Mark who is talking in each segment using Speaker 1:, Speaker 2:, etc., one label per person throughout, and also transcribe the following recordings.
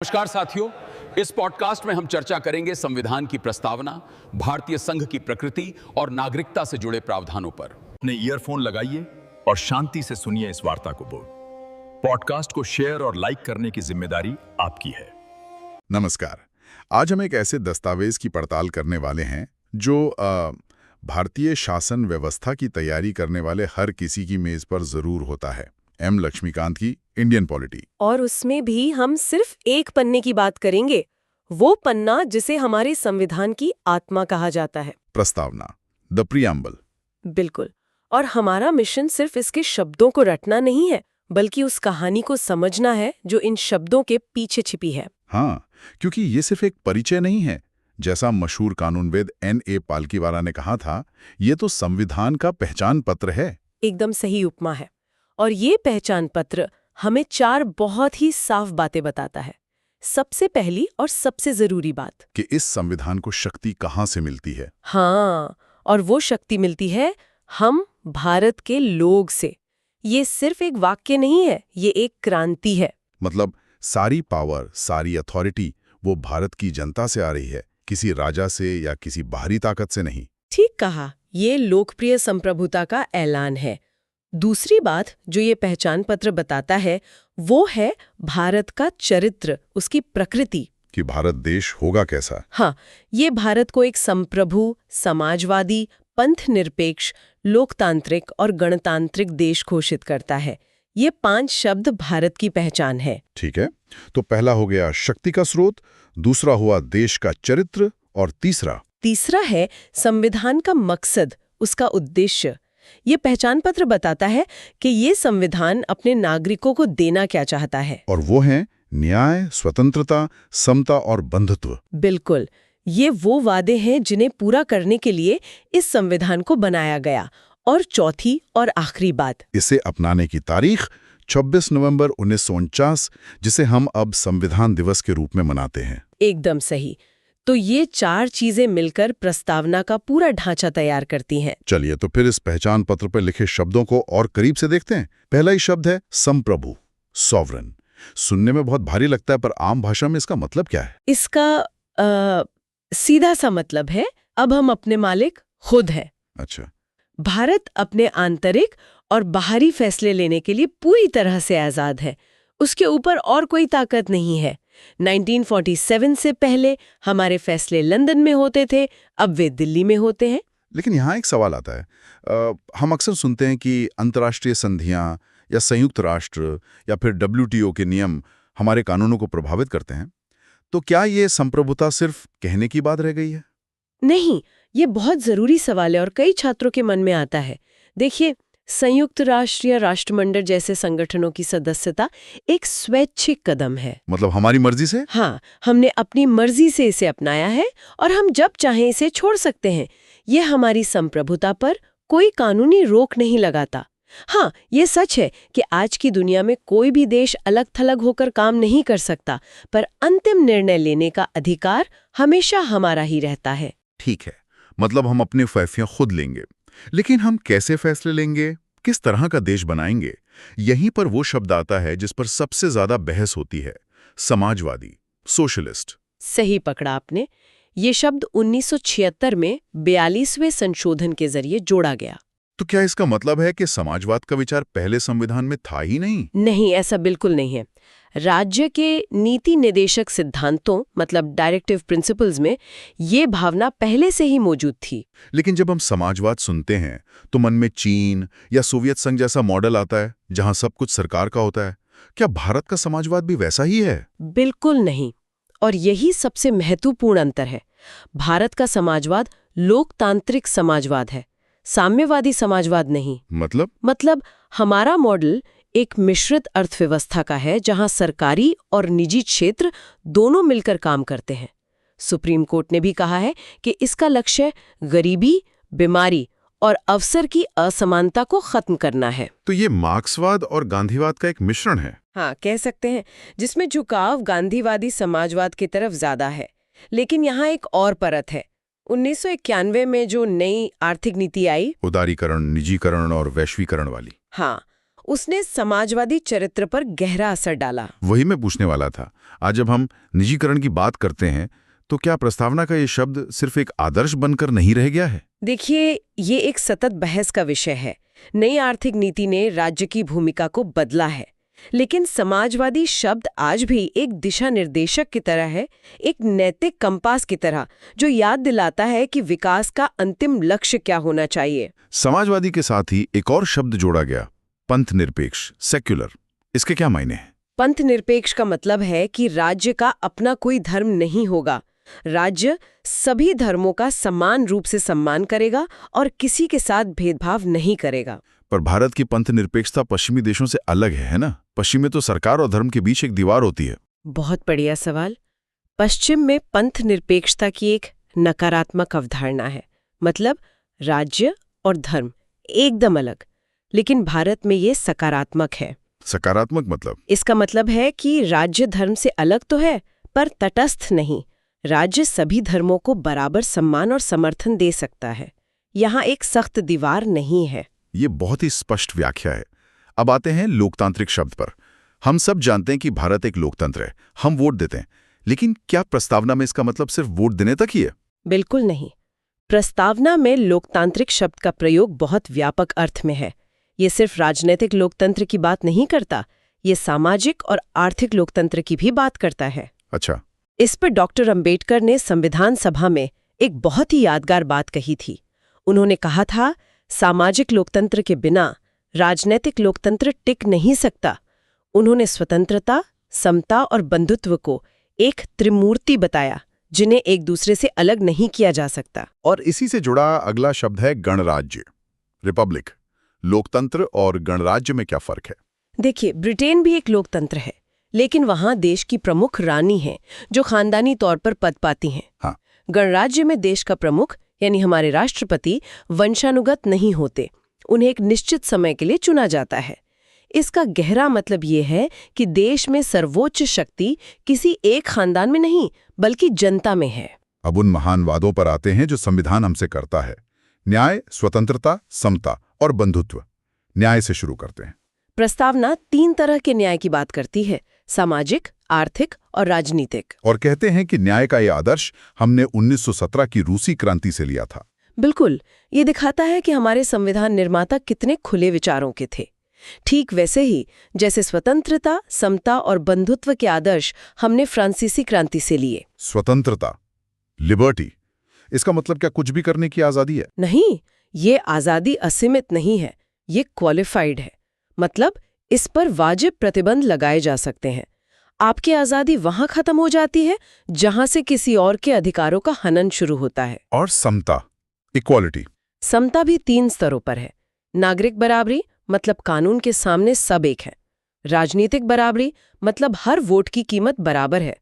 Speaker 1: नमस्कार साथियों, इस पॉडकास्ट में हम चर्चा करेंगे संविधान की प्रस्तावना, भारतीय संघ की प्रकृति और नागरिकता से जुड़े प्रावधानों पर।
Speaker 2: अपने ईयरफोन लगाइए और शांति से सुनिए इस वार्ता को। पॉडकास्ट को शेयर और लाइक करने की जिम्मेदारी आपकी है।
Speaker 3: नमस्कार। आज हम एक ऐसे दस्तावेज की पड़ताल करने वाले हैं जो भारतीय शासन व्यवस्था की तैयारी करने वाले हर किसी की मेज पर जरूर होता है। एम लक्ष्मीकांत की इंडियन पॉलिटी।
Speaker 4: और उसमें भी हम सिर्फ एक पन्ने की बात करेंगे, वो पन्ना जिसे हमारे संविधान की आत्मा कहा जाता है,
Speaker 3: प्रस्तावना, द प्रीएम्बल।
Speaker 4: बिल्कुल। और हमारा मिशन सिर्फ इसके शब्दों को रटना नहीं है, बल्कि उस कहानी को समझना है जो इन शब्दों के पीछे छिपी है।
Speaker 3: हाँ, क्योंकि ये सिर्फ एक परिचय नहीं है। जैसा मशहूर कानूनविद N.A. पालकीवाला ने कहा था, ये तो संविधान का पहचान पत्र है।
Speaker 4: एकदम सही उपमा है। और ये पहचान पत्र हमें चार बहुत ही साफ बातें बताता है। सबसे पहली और सबसे जरूरी बात
Speaker 3: कि इस संविधान को शक्ति कहाँ से मिलती है।
Speaker 4: हाँ, और वो शक्ति मिलती है हम भारत के लोग से। ये सिर्फ एक वाक्य नहीं है, ये एक क्रांति है।
Speaker 3: मतलब सारी पावर, सारी अथॉरिटी वो भारत की जनता से आ रही है, किसी राजा से या किसी बाहरी ताकत से नहीं।
Speaker 4: ठीक कहा, ये लोकप्रिय संप्रभुता का ऐलान है। दूसरी बात जो ये पहचान पत्र बताता है वो है भारत का चरित्र, उसकी प्रकृति।
Speaker 3: कि भारत देश होगा कैसा।
Speaker 4: हाँ, ये भारत को एक संप्रभु, समाजवादी, पंथ निरपेक्ष, लोकतांत्रिक और गणतांत्रिक देश घोषित करता है। ये 5 शब्द भारत की पहचान है।
Speaker 3: ठीक है, तो पहला हो गया शक्ति का स्रोत, दूसरा हुआ देश का चरित्र, और तीसरा है संविधान का मकसद, उसका उद्देश्य। ये पहचान पत्र बताता है कि ये संविधान अपने नागरिकों को देना क्या चाहता है। और वो है न्याय, स्वतंत्रता, समता और बंधुत्व।
Speaker 4: बिल्कुल, ये वो वादे हैं जिन्हें पूरा करने के लिए इस संविधान को बनाया गया। और चौथी और आखिरी बात,
Speaker 3: इसे अपनाने की तारीख 26 नवंबर 1949, जिसे हम अब संविधान दिवस के रूप में मनाते हैं।
Speaker 4: एकदम सही। तो ये 4 चीजें मिलकर प्रस्तावना का पूरा ढांचा तैयार करती हैं।
Speaker 3: चलिए तो फिर इस पहचान पत्र पर लिखे शब्दों को और करीब से देखते हैं। पहला ही शब्द है संप्रभु, सॉवरेन। सुनने में बहुत भारी लगता है, पर आम भाषा में इसका मतलब क्या है?
Speaker 4: इसका सीधा सा मतलब है, अब हम अपने मालिक खुद हैं।
Speaker 3: अच्छा।
Speaker 4: भारत अपने आंतरिक और बाहरी फैसले लेने के लिए पूरी तरह से आजाद है। उसके ऊपर और कोई ताकत नहीं है। 1947 से पहले हमारे फैसले लंदन में होते थे, अब वे दिल्ली में होते हैं।
Speaker 3: लेकिन यहाँ एक सवाल आता है। हम अक्सर सुनते हैं कि अंतर्राष्ट्रीय संधियां या संयुक्त राष्ट्र या फिर WTO के नियम हमारे कानूनों को प्रभावित करते हैं। तो क्या ये संप्रभुता सिर्फ कहने की बात रह गई है?
Speaker 4: नहीं, ये बहुत जरूरी सवाल है और कई छात्रों के मन में आता है। देखिए, संयुक्त राष्ट्र या राष्ट्रमंडल जैसे संगठनों की सदस्यता एक स्वैच्छिक कदम है।
Speaker 3: मतलब हमारी मर्जी से?
Speaker 4: हाँ, हमने अपनी मर्जी से इसे अपनाया है और हम जब चाहें इसे छोड़ सकते हैं। ये हमारी संप्रभुता पर कोई कानूनी रोक नहीं लगाता। हाँ, ये सच है कि आज की दुनिया में कोई भी देश अलग थलग होकर काम नहीं कर सकता, पर अंतिम निर्णय लेने का अधिकार हमेशा हमारा ही रहता है।
Speaker 3: ठीक है, मतलब हम अपने फैसले खुद लेंगे। लेकिन हम कैसे फैसले लेंगे, किस तरह का देश बनाएंगे? यहीं पर वो शब्द आता है जिस पर सबसे ज्यादा बहस होती है, समाजवादी, सोशलिस्ट।
Speaker 4: सही पकड़ा आपने। ये शब्द 1976 में 42वें संशोधन के जरिए जोड़ा गया।
Speaker 3: तो क्या इसका मतलब है कि समाजवाद का विचार पहले संविधान में था ही नहीं?
Speaker 4: नहीं, ऐसा बिल्कुल नहीं है। राज्य के नीति निर्देशक सिद्धांतों, मतलब डायरेक्टिव प्रिंसिपल्स में ये भावना पहले से ही मौजूद थी।
Speaker 3: लेकिन जब हम समाजवाद सुनते हैं तो मन में चीन या सोवियत संघ जैसा मॉडल आता है जहां सब कुछ सरकार का होता है। क्या भारत का समाजवाद भी वैसा ही है?
Speaker 4: बिल्कुल नहीं। और यही सबसे महत्वपूर्ण अंतर है। भारत का समाजवाद लोकतांत्रिक समाजवाद है, साम्यवादी समाजवाद नहीं।
Speaker 3: मतलब
Speaker 4: हमारा मॉडल एक मिश्रित अर्थव्यवस्था का है जहां सरकारी और निजी क्षेत्र दोनों मिलकर काम करते हैं। सुप्रीम कोर्ट ने भी कहा है कि इसका लक्ष्य गरीबी, बीमारी और अवसर की असमानता को खत्म करना है।
Speaker 3: तो ये मार्क्सवाद और गांधीवाद का एक मिश्रण है।
Speaker 4: हाँ, कह सकते हैं, जिसमें झुकाव गांधीवादी समाजवाद की तरफ ज्यादा है। लेकिन यहाँ एक और परत है। 1991 में जो नई आर्थिक नीति आई,
Speaker 3: उदारीकरण, निजीकरण और वैश्वीकरण वाली।
Speaker 4: हाँ, उसने समाजवादी चरित्र पर गहरा असर डाला।
Speaker 3: वही मैं पूछने वाला था। आज जब हम निजीकरण की बात करते हैं तो क्या प्रस्तावना का ये शब्द सिर्फ एक आदर्श बनकर नहीं रह गया है?
Speaker 4: देखिए, ये एक सतत बहस का विषय है। नई आर्थिक नीति ने राज्य की भूमिका को बदला है, लेकिन समाजवादी शब्द आज भी एक दिशा निर्देशक की तरह है, एक नैतिक कंपास की तरह, जो याद दिलाता है कि विकास का अंतिम लक्ष्य क्या होना चाहिए।
Speaker 3: समाजवादी के साथ ही एक और शब्द जोड़ा गया, पंथ निरपेक्ष, सेक्युलर। इसके क्या मायने हैं?
Speaker 4: पंथ निरपेक्ष का मतलब है कि राज्य का अपना कोई धर्म नहीं होगा। राज्य सभी धर्मों का समान रूप से सम्मान करेगा और किसी के साथ भेदभाव नहीं करेगा।
Speaker 3: पर भारत की पंथ निरपेक्षता पश्चिमी देशों से अलग है ना? पश्चिम में तो सरकार और धर्म के बीच एक दीवार होती है।
Speaker 4: बहुत बढ़िया सवाल। पश्चिम में पंथ निरपेक्षता की एक नकारात्मक अवधारणा है, मतलब राज्य और धर्म एकदम अलग। लेकिन भारत में ये सकारात्मक है।
Speaker 3: सकारात्मक मतलब?
Speaker 4: इसका मतलब है कि राज्य धर्म से अलग तो है, पर तटस्थ नहीं। राज्य सभी धर्मों को बराबर सम्मान और समर्थन दे सकता है। यहाँ एक सख्त दीवार नहीं है।
Speaker 3: ये बहुत ही स्पष्ट व्याख्या है। अब आते हैं लोकतांत्रिक शब्द पर। हम सब जानते हैं कि भारत एक लोकतंत्र है, हम वोट देते हैं। लेकिन क्या प्रस्तावना में इसका मतलब सिर्फ वोट देने तक ही है?
Speaker 4: बिल्कुल नहीं। प्रस्तावना में लोकतांत्रिक शब्द का प्रयोग बहुत व्यापक अर्थ में है। ये सिर्फ राजनीतिक लोकतंत्र की बात नहीं करता, ये सामाजिक और आर्थिक लोकतंत्र की भी बात करता है।
Speaker 3: अच्छा।
Speaker 4: इस पर डॉक्टर अंबेडकर ने संविधान सभा में एक बहुत ही यादगार बात कही थी। उन्होंने कहा था, सामाजिक लोकतंत्र के बिना राजनीतिक लोकतंत्र टिक नहीं सकता। उन्होंने स्वतंत्रता, समता और बंधुत्व को एक त्रिमूर्ति बताया, जिन्हें एक दूसरे से अलग नहीं किया जा सकता।
Speaker 3: और इसी से जुड़ा अगला शब्द है गणराज्य, रिपब्लिक। लोकतंत्र और गणराज्य में क्या फर्क है?
Speaker 4: देखिए, ब्रिटेन भी एक लोकतंत्र है, लेकिन वहां देश की प्रमुख रानी है जो खानदानी तौर पर पद पाती हैं।
Speaker 3: हाँ।
Speaker 4: गणराज्य में देश का प्रमुख यानी हमारे राष्ट्रपति वंशानुगत नहीं होते, उन्हें एक निश्चित समय के लिए चुना जाता है। इसका गहरा मतलब ये है कि देश में सर्वोच्च शक्ति किसी एक खानदान में नहीं, बल्कि जनता में है।
Speaker 3: अब उन महान वादों पर आते हैं जो संविधान हमसे करता है। न्याय, स्वतंत्रता, समता और बंधुत्व। न्याय से शुरू करते हैं।
Speaker 4: प्रस्तावना 3 तरह के न्याय की बात करती है, सामाजिक, आर्थिक और राजनीतिक।
Speaker 3: और कहते हैं कि न्याय का यह आदर्श हमने 1917 की रूसी क्रांति से लिया था।
Speaker 4: बिल्कुल, ये दिखाता है कि हमारे संविधान निर्माता कितने खुले विचारों के थे। ठीक वैसे ही जैसे स्वतंत्रता, समता और बंधुत्व के आदर्श हमने फ्रांसीसी क्रांति से लिए।
Speaker 3: स्वतंत्रता, लिबर्टी, इसका मतलब क्या कुछ भी करने की आजादी है?
Speaker 4: नहीं, ये आजादी असीमित नहीं है, ये क्वालिफाइड है। मतलब इस पर वाजिब प्रतिबंध लगाए जा सकते हैं। आपकी आजादी वहां खत्म हो जाती है जहां से किसी और के अधिकारों का हनन शुरू होता है।
Speaker 3: और समता, इक्वालिटी।
Speaker 4: समता भी 3 स्तरों पर है। नागरिक बराबरी, मतलब कानून के सामने सब एक हैं। राजनीतिक बराबरी, मतलब हर वोट की कीमत बराबर है।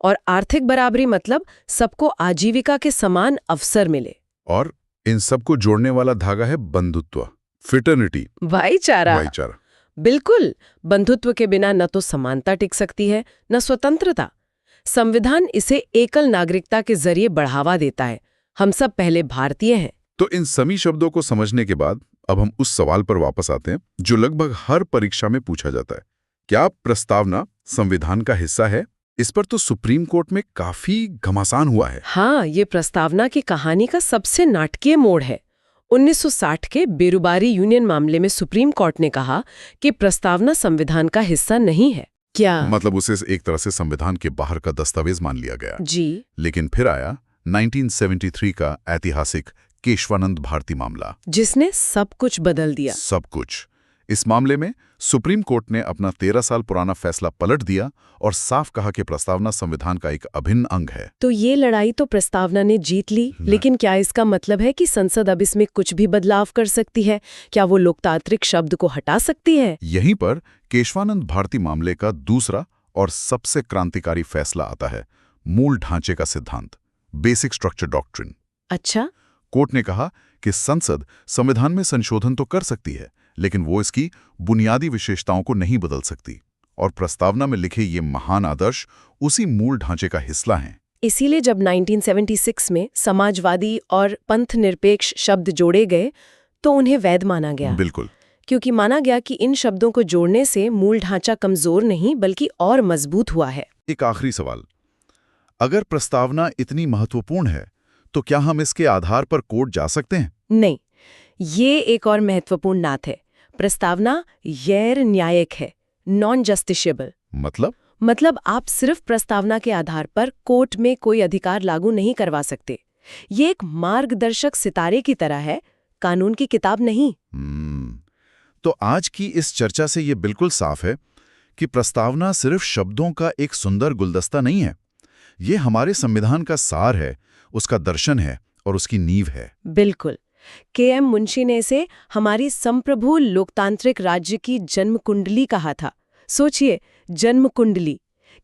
Speaker 4: और आर्थिक बराबरी, मतलब सबको आजीविका के समान अवसर मिले।
Speaker 3: और इन सबको जोड़ने वाला धागा है बंधुत्व, फ्रेटर्निटी,
Speaker 4: भाईचारा। बिल्कुल, बंधुत्व के बिना न तो समानता टिक सकती है, न स्वतंत्रता। संविधान इसे एकल नागरिकता के जरिए बढ़ावा देता है। हम सब पहले भारतीय हैं।
Speaker 3: तो इन सभी शब्दों को समझने के बाद अब हम उस सवाल पर वापस आते हैं जो लगभग हर परीक्षा में पूछा जाता है। क्या प्रस्तावना संविधान का हिस्सा है? इस पर तो सुप्रीम कोर्ट में काफी घमासान हुआ है।
Speaker 4: हाँ, ये प्रस्तावना की कहानी का सबसे नाटकीय मोड़ है। 1960 के बेरुबारी यूनियन मामले में सुप्रीम कोर्ट ने कहा कि प्रस्तावना संविधान का हिस्सा नहीं है। क्या
Speaker 3: मतलब उसे एक तरह से संविधान के बाहर का दस्तावेज मान लिया गया।
Speaker 4: जी।
Speaker 3: लेकिन फिर आया 1973 का ऐतिहासिक केशवानंद भारती मामला,
Speaker 4: जिसने सब कुछ बदल दिया।
Speaker 3: सब कुछ। इस मामले में सुप्रीम कोर्ट ने अपना 13 साल पुराना फैसला पलट दिया और साफ कहा कि प्रस्तावना संविधान का एक अभिन्न अंग है।
Speaker 4: तो ये लड़ाई तो प्रस्तावना ने जीत ली, लेकिन क्या इसका मतलब है कि संसद अब इसमें कुछ भी बदलाव कर सकती है? क्या वो लोकतांत्रिक शब्द को हटा सकती है?
Speaker 3: यहीं पर केशवानंद भारती मामले का दूसरा और सबसे क्रांतिकारी फैसला आता है, मूल ढांचे का सिद्धांत, बेसिक स्ट्रक्चर डॉक्ट्रिन।
Speaker 4: अच्छा।
Speaker 3: कोर्ट ने कहा कि संसद संविधान में संशोधन तो कर सकती है, लेकिन वो इसकी बुनियादी विशेषताओं को नहीं बदल सकती। और प्रस्तावना में लिखे ये महान आदर्श उसी मूल ढांचे का हिस्सा हैं।
Speaker 4: इसीलिए जब 1976 में समाजवादी और पंथ निरपेक्ष शब्द जोड़े गए तो उन्हें वैध माना गया।
Speaker 3: बिल्कुल।
Speaker 4: क्योंकि माना गया कि इन शब्दों को जोड़ने से मूल ढांचा कमजोर नहीं बल्कि और मजबूत हुआ है।
Speaker 3: एक आखिरी सवाल, अगर प्रस्तावना इतनी महत्वपूर्ण है तो क्या हम इसके आधार पर कोर्ट जा सकते हैं?
Speaker 4: नहीं, ये एक और महत्वपूर्ण नात है। प्रस्तावना गैर न्यायिक है, नॉन जस्टिशिएबल। मतलब आप सिर्फ प्रस्तावना के आधार पर कोर्ट में कोई अधिकार लागू नहीं करवा सकते। ये एक मार्गदर्शक सितारे की तरह है, कानून की किताब नहीं।
Speaker 3: तो आज की इस चर्चा से ये बिल्कुल साफ है कि प्रस्तावना सिर्फ शब्दों का एक सुंदर गुलदस्ता नहीं है। ये हमारे संविधान का सार है, उसका दर्शन है और उसकी नींव है।
Speaker 4: बिल्कुल। के.एम. मुंशी ने इसे हमारी संप्रभु लोकतांत्रिक राज्य की जन्म कुंडली कहा था। सोचिए, जन्म कुंडली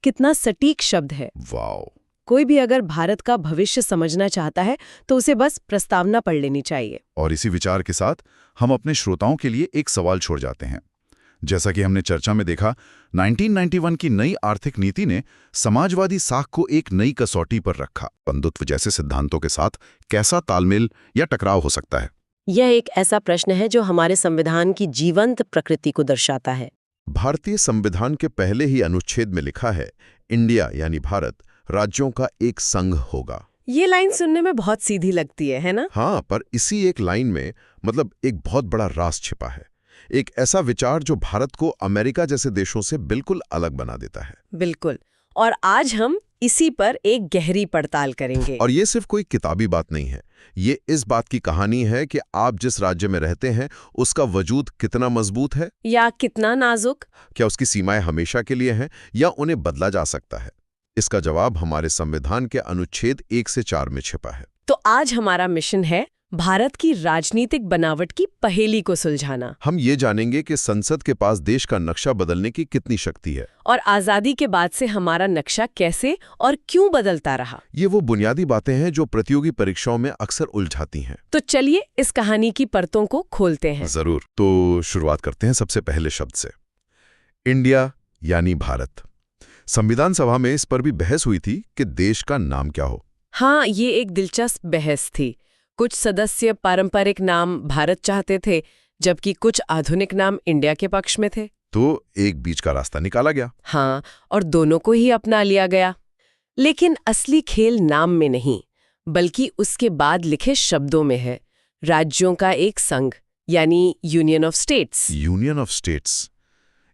Speaker 4: कितना सटीक शब्द है।
Speaker 3: वाओ!
Speaker 4: कोई भी अगर भारत का भविष्य समझना चाहता है तो उसे बस प्रस्तावना पढ़ लेनी चाहिए।
Speaker 3: और इसी विचार के साथ हम अपने श्रोताओं के लिए एक सवाल छोड़ जाते हैं। जैसा कि हमने चर्चा में देखा, 1991 की नई आर्थिक नीति ने समाजवादी साख को एक नई कसौटी पर रखा। बंधुत्व जैसे सिद्धांतों के साथ कैसा तालमेल या टकराव हो सकता है?
Speaker 4: यह एक ऐसा प्रश्न है जो हमारे संविधान की जीवंत प्रकृति को दर्शाता है।
Speaker 3: भारतीय संविधान के पहले ही अनुच्छेद में लिखा है, इंडिया यानी भारत राज्यों का एक संघ होगा।
Speaker 4: ये लाइन सुनने में बहुत सीधी लगती है ना?
Speaker 3: हाँ, पर इसी एक लाइन में मतलब एक बहुत बड़ा राज छिपा है। एक ऐसा विचार जो भारत को अमेरिका जैसे देशों से बिल्कुल अलग बना देता है।
Speaker 4: बिल्कुल। और आज हम इसी पर एक गहरी पड़ताल करेंगे।
Speaker 3: और ये सिर्फ कोई किताबी बात नहीं है, ये इस बात की कहानी है कि आप जिस राज्य में रहते हैं उसका वजूद कितना मजबूत है
Speaker 4: या कितना नाजुक।
Speaker 3: क्या उसकी सीमाएं हमेशा के लिए हैं या उन्हें बदला जा सकता है? इसका जवाब हमारे संविधान के अनुच्छेद 1 से 4 में छिपा है।
Speaker 4: तो आज हमारा मिशन है भारत की राजनीतिक बनावट की पहेली को सुलझाना।
Speaker 3: हम ये जानेंगे कि संसद के पास देश का नक्शा बदलने की कितनी शक्ति है
Speaker 4: और आजादी के बाद से हमारा नक्शा कैसे और क्यों बदलता रहा।
Speaker 3: ये वो बुनियादी बातें हैं जो प्रतियोगी परीक्षाओं में अक्सर उलझाती हैं।
Speaker 4: तो चलिए इस कहानी की परतों को खोलते हैं।
Speaker 3: जरूर। तो शुरुआत करते हैं सबसे पहले शब्द से, इंडिया यानी भारत। संविधान सभा में इस पर भी बहस हुई थी कि देश का नाम क्या हो।
Speaker 4: हाँ, ये एक दिलचस्प बहस थी। कुछ सदस्य पारंपरिक नाम भारत चाहते थे, जबकि कुछ आधुनिक नाम इंडिया के पक्ष में थे।
Speaker 3: तो एक बीच का रास्ता निकाला गया।
Speaker 4: हाँ, और दोनों को ही अपना लिया गया। लेकिन असली खेल नाम में नहीं, बल्कि उसके बाद लिखे शब्दों में है। राज्यों का एक संघ यानी union of states.
Speaker 3: Union of states,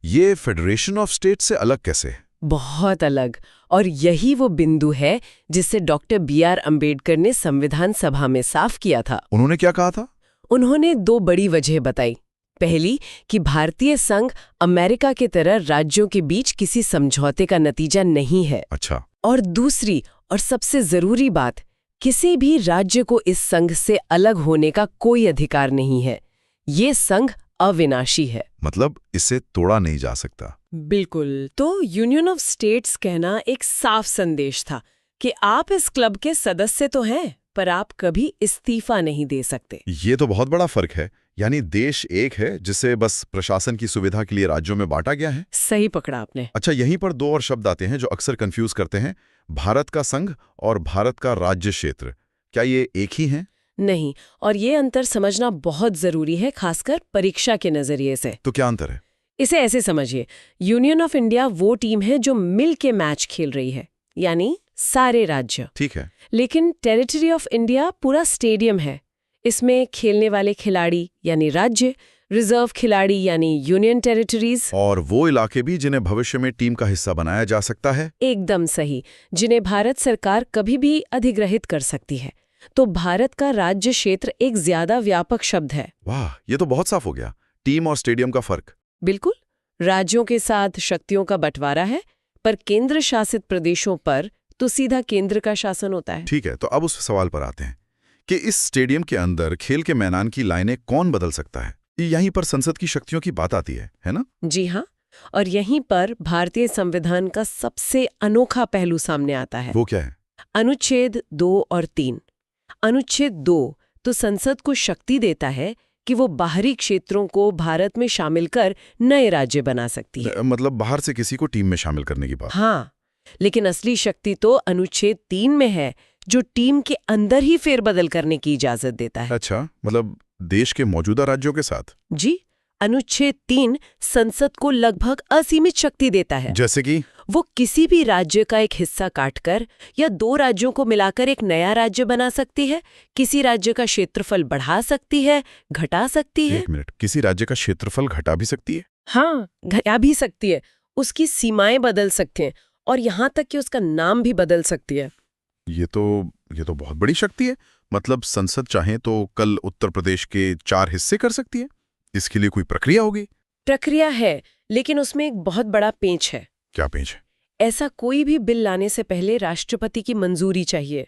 Speaker 3: ये फेडरेशन ऑफ स्टेट्स से अलग कैसे है?
Speaker 4: बहुत अलग। और यही वो बिंदु है जिसे डॉक्टर B.R. अम्बेडकर ने संविधान सभा में साफ किया था।
Speaker 3: उन्होंने क्या कहा था?
Speaker 4: उन्होंने 2 बड़ी वजह बताई। पहली कि भारतीय संघ अमेरिका की तरह राज्यों के बीच किसी समझौते का नतीजा नहीं है।
Speaker 3: अच्छा।
Speaker 4: और दूसरी और सबसे जरूरी बात, किसी भी राज्य को इस संघ से अलग होने का कोई अधिकार नहीं है। ये संघ अविनाशी है,
Speaker 3: मतलब इसे तोड़ा नहीं जा सकता।
Speaker 4: बिल्कुल। तो यूनियन ऑफ स्टेट्स कहना एक साफ संदेश था कि आप इस क्लब के सदस्य तो हैं, पर आप कभी इस्तीफा नहीं दे सकते।
Speaker 3: ये तो बहुत बड़ा फर्क है। यानी देश एक है जिसे बस प्रशासन की सुविधा के लिए राज्यों में बांटा गया है।
Speaker 4: सही पकड़ा आपने।
Speaker 3: अच्छा, यहीं पर 2 और शब्द आते हैं जो अक्सर कंफ्यूज करते हैं, भारत का संघ और भारत का राज्य क्षेत्र। क्या ये एक ही हैं?
Speaker 4: नहीं, और ये अंतर समझना बहुत जरूरी है, खासकर परीक्षा के नजरिए से।
Speaker 3: तो क्या अंतर है?
Speaker 4: इसे ऐसे समझिए, यूनियन ऑफ इंडिया वो टीम है जो मिल के मैच खेल रही है, यानी सारे राज्य।
Speaker 3: ठीक है।
Speaker 4: लेकिन टेरिटरी ऑफ इंडिया पूरा स्टेडियम है। इसमें खेलने वाले खिलाड़ी यानी राज्य, रिजर्व खिलाड़ी यानी यूनियन टेरिटरीज,
Speaker 3: और वो इलाके भी जिन्हें भविष्य में टीम का हिस्सा बनाया जा सकता है।
Speaker 4: एकदम सही, जिन्हें भारत सरकार कभी भी अधिग्रहित कर सकती है। तो भारत का राज्य क्षेत्र एक ज्यादा व्यापक शब्द है।
Speaker 3: वाह, ये तो बहुत साफ हो गया। टीम और स्टेडियम का फर्क।
Speaker 4: बिल्कुल। राज्यों के साथ शक्तियों का बंटवारा है, पर केंद्र शासित प्रदेशों पर तो सीधा केंद्र का शासन होता है।
Speaker 3: ठीक है, तो अब उस सवाल पर आते हैं कि इस स्टेडियम के अंदर खेल के मैदान की लाइनें कौन बदल सकता है? यहीं पर संसद की शक्तियों की बात आती है ना?
Speaker 4: जी हाँ, और यहीं पर भारतीय संविधान का सबसे अनोखा पहलू सामने आता है।
Speaker 3: वो क्या है?
Speaker 4: अनुच्छेद 2 और 3। अनुच्छेद 2 तो संसद को शक्ति देता है कि वो बाहरी क्षेत्रों को भारत में शामिल कर नए राज्य बना सकती है।
Speaker 3: मतलब बाहर से किसी को टीम में शामिल करने की बात।
Speaker 4: हाँ, लेकिन असली शक्ति तो अनुच्छेद 3 में है, जो टीम के अंदर ही फेरबदल करने की इजाजत देता है।
Speaker 3: अच्छा, मतलब देश के मौजूदा राज्यों के साथ?
Speaker 4: जी, अनुच्छेद 3 संसद को लगभग असीमित शक्ति देता है।
Speaker 3: जैसे कि
Speaker 4: वो किसी भी राज्य का एक हिस्सा काटकर या 2 राज्यों को मिलाकर एक नया राज्य बना सकती है, किसी राज्य का क्षेत्रफल बढ़ा सकती है, घटा सकती है।
Speaker 3: 1 मिनट, किसी राज्य का क्षेत्रफल घटा भी सकती है?
Speaker 4: हाँ, घटा भी सकती है, उसकी सीमाएं बदल सकती हैं और यहाँ तक कि उसका नाम भी बदल सकती है।
Speaker 3: ये तो बहुत बड़ी शक्ति है। मतलब संसद चाहे तो कल उत्तर प्रदेश के 4 हिस्से कर सकती है। इसके लिए कोई प्रक्रिया होगी?
Speaker 4: प्रक्रिया है, लेकिन उसमें एक बहुत बड़ा पेंच है।
Speaker 3: क्या पेंच है?
Speaker 4: ऐसा कोई भी बिल लाने से पहले राष्ट्रपति की मंजूरी चाहिए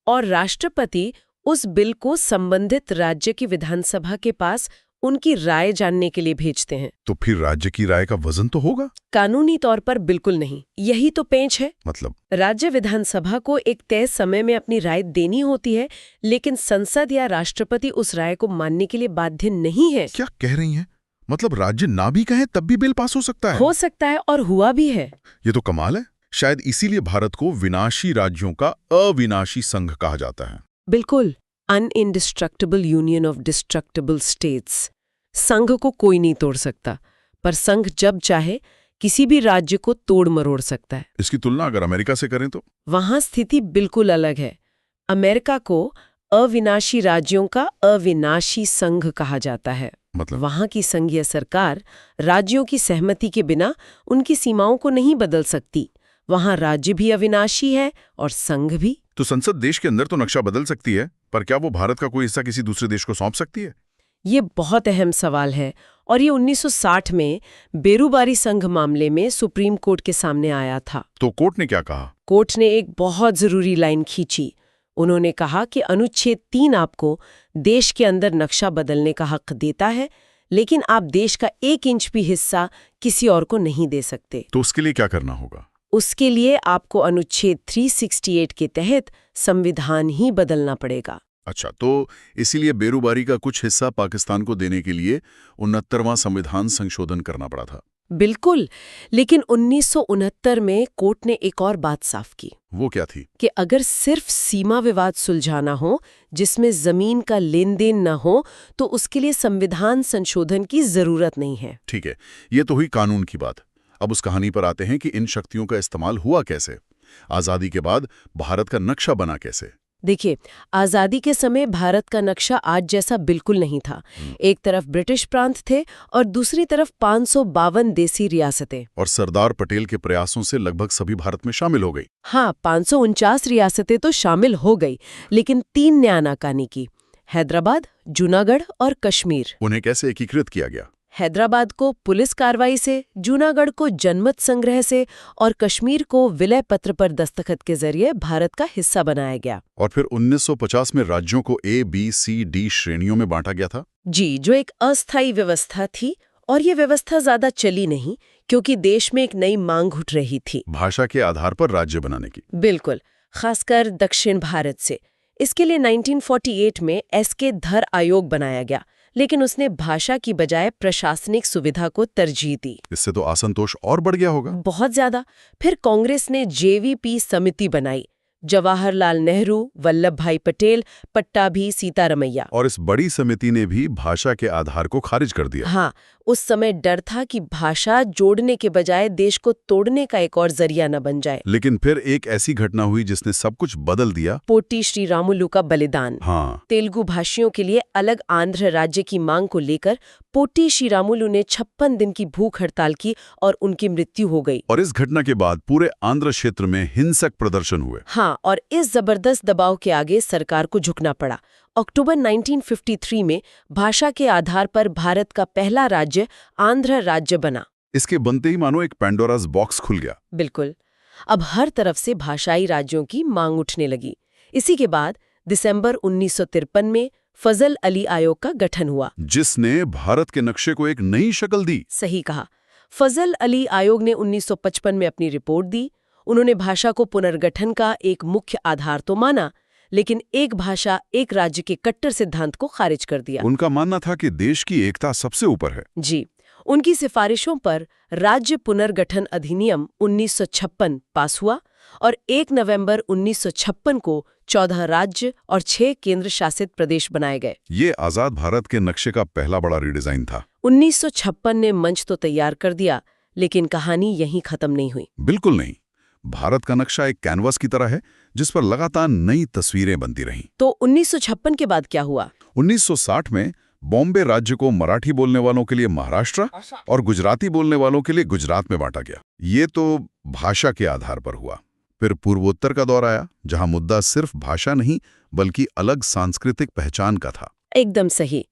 Speaker 4: और राष्ट्रपति उस बिल को संबंधित राज्य की विधानसभा के पास उनकी राय जानने के लिए भेजते हैं।
Speaker 3: तो फिर राज्य की राय का वजन तो होगा?
Speaker 4: कानूनी तौर पर बिल्कुल नहीं। यही तो पेंच है।
Speaker 3: मतलब
Speaker 4: राज्य विधानसभा को एक तय समय में अपनी राय देनी होती है, लेकिन संसद या राष्ट्रपति उस राय को मानने के लिए बाध्य नहीं है।
Speaker 3: क्या कह रही हैं? मतलब राज्य ना भी कहे तब भी बिल पास हो सकता है?
Speaker 4: हो सकता है और हुआ भी है।
Speaker 3: ये तो कमाल है। शायद इसीलिए भारत को विनाशी राज्यों का अविनाशी संघ कहा जाता है।
Speaker 4: बिल्कुल, अनइंडिस्ट्रक्टिबल यूनियन ऑफ डिस्ट्रक्टिबल स्टेट्स। संघ को कोई नहीं तोड़ सकता, पर संघ जब चाहे किसी भी राज्य को तोड़ मरोड़ सकता है।
Speaker 3: इसकी तुलना अगर अमेरिका से करें तो?
Speaker 4: वहां स्थिति बिल्कुल अलग है। अमेरिका को अविनाशी राज्यों का अविनाशी संघ कहा जाता है।
Speaker 3: मतलब
Speaker 4: वहां की संघीय सरकार राज्यों की सहमति के बिना उनकी सीमाओं को नहीं बदल सकती। वहां राज्य भी अविनाशी है और संघ भी।
Speaker 3: तो संसद देश के अंदर तो नक्शा बदल सकती है, पर क्या वो भारत का कोई हिस्सा किसी दूसरे देश को सौंप सकती है?
Speaker 4: ये बहुत अहम सवाल है और ये 1960 में बेरूबारी संघ मामले में सुप्रीम कोर्ट के सामने आया था।
Speaker 3: तो कोर्ट ने क्या कहा?
Speaker 4: कोर्ट ने एक बहुत जरूरी लाइन खींची। उन्होंने कहा कि अनुच्छेद 3 आपको देश के अंदर नक्शा बदलने का हक देता है, लेकिन आप देश का 1 इंच भी हिस्सा किसी और को नहीं दे सकते।
Speaker 3: तो उसके लिए क्या करना होगा?
Speaker 4: उसके लिए आपको अनुच्छेद 368 के तहत संविधान ही बदलना पड़ेगा।
Speaker 3: अच्छा, तो इसीलिए बेरूबारी का कुछ हिस्सा पाकिस्तान को देने के लिए 69वां संविधान संशोधन करना पड़ा था।
Speaker 4: बिल्कुल, लेकिन 1969 में कोर्ट ने एक और बात साफ की।
Speaker 3: वो क्या थी?
Speaker 4: कि अगर सिर्फ सीमा विवाद सुलझाना हो जिसमें जमीन का लेन देन न हो, तो उसके लिए संविधान संशोधन की जरूरत नहीं है।
Speaker 3: ठीक है, ये तो हुई कानून की बात। अब उस कहानी पर आते हैं कि इन शक्तियों का इस्तेमाल हुआ कैसे। आजादी के बाद भारत का नक्शा बना कैसे?
Speaker 4: देखिए, आज़ादी के समय भारत का नक्शा आज जैसा बिल्कुल नहीं था। एक तरफ ब्रिटिश प्रांत थे और दूसरी तरफ 552 देसी रियासतें।
Speaker 3: और सरदार पटेल के प्रयासों से लगभग सभी भारत में शामिल हो गई।
Speaker 4: हाँ, 549 रियासतें तो शामिल हो गई, लेकिन 3 ने आनाकानी की: हैदराबाद, जूनागढ़ और कश्मीर।
Speaker 3: उन्हें कैसे एकीकृत किया गया?
Speaker 4: हैदराबाद को पुलिस कार्रवाई से, जूनागढ़ को जनमत संग्रह से और कश्मीर को विलय पत्र पर दस्तखत के जरिए भारत का हिस्सा बनाया गया।
Speaker 3: और फिर 1950 में राज्यों को A, B, C, D श्रेणियों में बांटा गया था।
Speaker 4: जी, जो एक अस्थायी व्यवस्था थी, और ये व्यवस्था ज्यादा चली नहीं क्योंकि देश में एक नई मांग उठ रही थी
Speaker 3: भाषा के आधार पर राज्य बनाने की।
Speaker 4: बिल्कुल, खासकर दक्षिण भारत से। इसके लिए 1948 में SK धर आयोग बनाया गया, लेकिन उसने भाषा की बजाय प्रशासनिक सुविधा को तरजीह दी।
Speaker 3: इससे तो असंतोष और बढ़ गया होगा।
Speaker 4: बहुत ज्यादा। फिर कांग्रेस ने JVP समिति बनाई। जवाहरलाल नेहरू, वल्लभ भाई पटेल, पट्टाभी, सीतारमैया।
Speaker 3: और इस बड़ी समिति ने भी भाषा के आधार को खारिज कर दिया।
Speaker 4: हाँ, उस समय डर था कि भाषा जोड़ने के बजाय देश को तोड़ने का एक और जरिया न बन जाए।
Speaker 3: लेकिन फिर एक ऐसी घटना हुई जिसने सब कुछ बदल दिया।
Speaker 4: पोटी श्रीरामुलु का बलिदान।
Speaker 3: हाँ,
Speaker 4: तेलुगु भाषियों के लिए अलग आंध्र राज्य की मांग को लेकर पोटी श्रीरामुलु ने 56 दिन की भूख हड़ताल की और उनकी मृत्यु हो गई।
Speaker 3: और इस घटना के बाद पूरे आंध्र क्षेत्र में हिंसक प्रदर्शन हुए।
Speaker 4: हाँ, और इस जबरदस्त दबाव के आगे सरकार को झुकना पड़ा। अक्टूबर 1953 में भाषा के आधार पर भारत का पहला राज्य आंध्र राज्य बना।
Speaker 3: इसके बनते ही मानो एक पैंडोरास बॉक्स खुल गया।
Speaker 4: बिल्कुल। अब हर तरफ से भाषाई राज्यों की मांग उठने लगी। इसी के बाद दिसंबर 1953 में फजल अली आयोग का गठन हुआ,
Speaker 3: जिसने भारत के नक्शे को एक नई शक्ल दी।
Speaker 4: सही कहा। फजल अली आयोग ने 1955 में अपनी रिपोर्ट दी। उन्होंने भाषा को पुनर्गठन का एक मुख्य आधार तो माना, लेकिन एक भाषा एक राज्य के कट्टर सिद्धांत को खारिज कर दिया।
Speaker 3: उनका मानना था कि देश की एकता सबसे ऊपर है।
Speaker 4: जी, उनकी सिफारिशों पर राज्य पुनर्गठन अधिनियम 1956 पास हुआ और 1 नवंबर 1956 को 14 राज्य और 6 केंद्र शासित प्रदेश बनाए गए।
Speaker 3: ये आजाद भारत के नक्शे का पहला बड़ा रिडिजाइन था।
Speaker 4: 1956 ने मंच तो तैयार कर दिया, लेकिन कहानी यहीं खत्म नहीं हुई।
Speaker 3: बिल्कुल नहीं। भारत का नक्शा एक कैनवास की तरह है जिस पर लगातार नई तस्वीरें बनती रहीं।
Speaker 4: तो 1956 के बाद क्या हुआ?
Speaker 3: 1960 में बॉम्बे राज्य को मराठी बोलने वालों के लिए महाराष्ट्र और गुजराती बोलने वालों के लिए गुजरात में बांटा गया। ये तो भाषा के आधार पर हुआ। फिर पूर्वोत्तर का दौर आया, जहां मुद्दा सिर्फ भाषा नहीं बल्कि अलग सांस्कृतिक पहचान का था।
Speaker 4: एकदम सही।